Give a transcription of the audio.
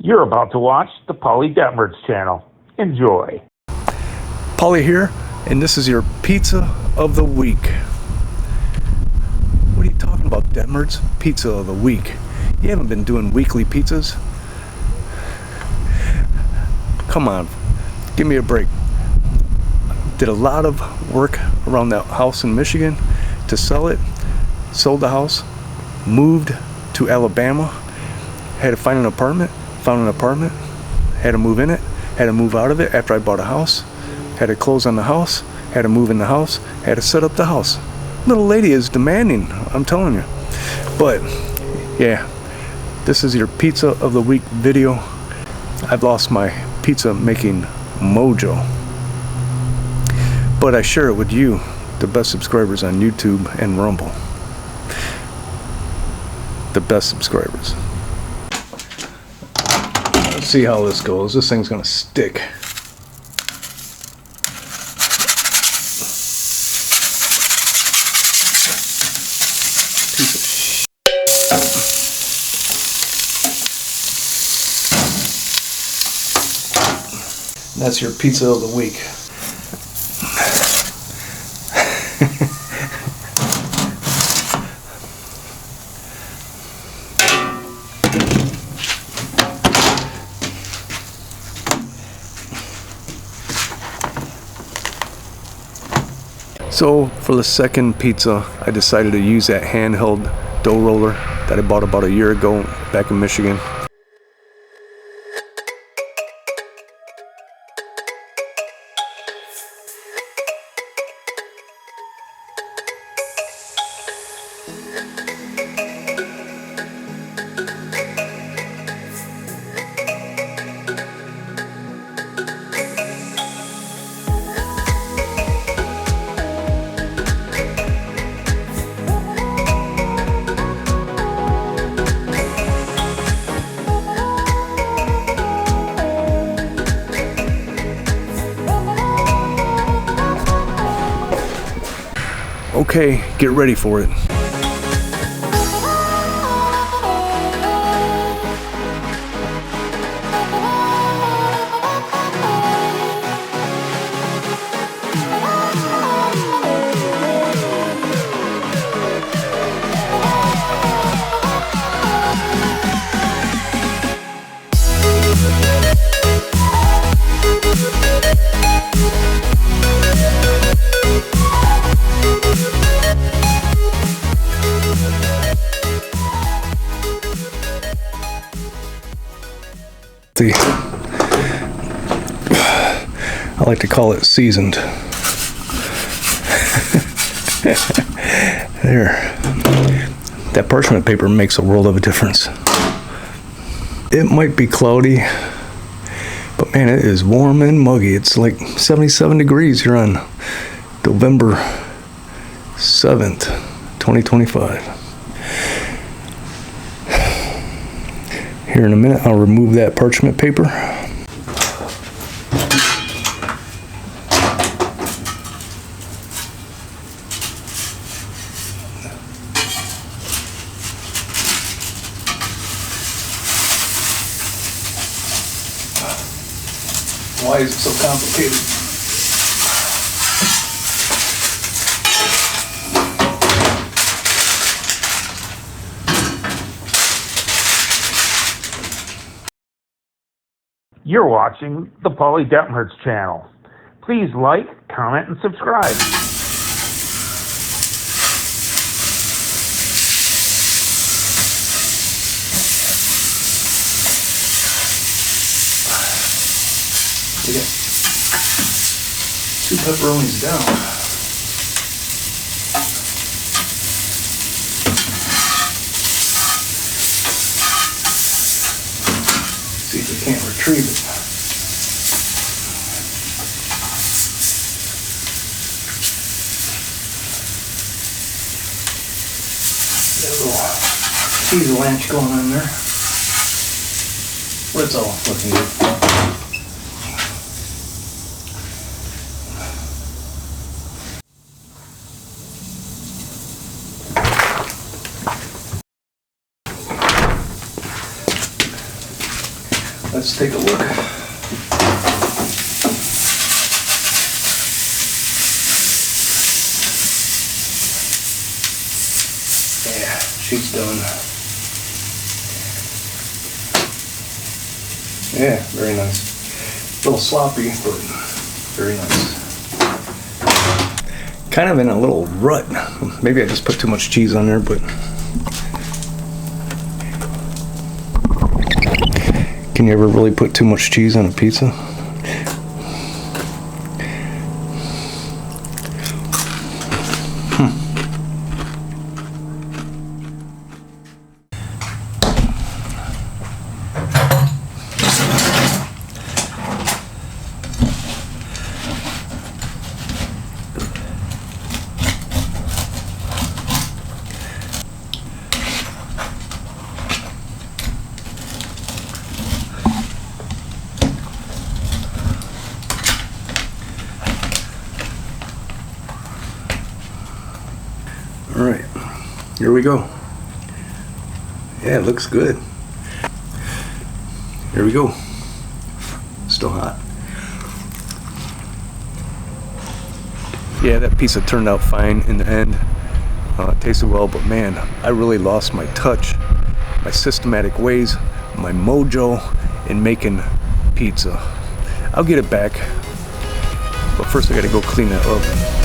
You're about to watch the Polly Detmers channel. Enjoy. Polly here, and this is your pizza of the week. What are you talking about, Detmers? Pizza of the week. You haven't been doing weekly pizzas? Come on, give me a break. Did a lot of work around that house in Michigan to sell it. Sold the house, moved to Alabama, had to find an apartment, found an apartment, had to move in it, had to move out of it after I bought a house, had to close on the house, had to move in the house, had to set up the house. Little lady is demanding, I'm telling you. But yeah, this is your pizza of the week video. I've lost my pizza making mojo, but I share it with you, the best subscribers on YouTube and Rumble. The best subscribers. Let's see how this goes. This thing's gonna stick. Piece of shit. That's your pizza of the week. So for the second pizza, I decided to use that handheld dough roller that I bought about a year ago back in Michigan. Okay, get ready for it. I like to call it seasoned. There. That parchment paper makes a world of a difference. It might be cloudy, but man, it is warm and muggy. It's like 77 degrees here on November 7th, 2025. Here in a minute, I'll remove that parchment paper. Why is it so complicated? You're watching the Polly Detmers channel. Please like, comment, and subscribe. We got 2 pepperonis down. See if we can't retrieve it. Got a little teaser latch going on there. But it's all looking good. Let's take a look. Yeah, she's done. Yeah, very nice. A little sloppy, but very nice. Kind of in a little rut. Maybe I just put too much cheese on there, but can you ever really put too much cheese on a pizza? All right, here we go. Yeah, it looks good. Here we go. Still hot. Yeah, that pizza turned out fine in the end. It tasted well, but man, I really lost my touch, my systematic ways, my mojo in making pizza. I'll get it back, but first I gotta go clean that up.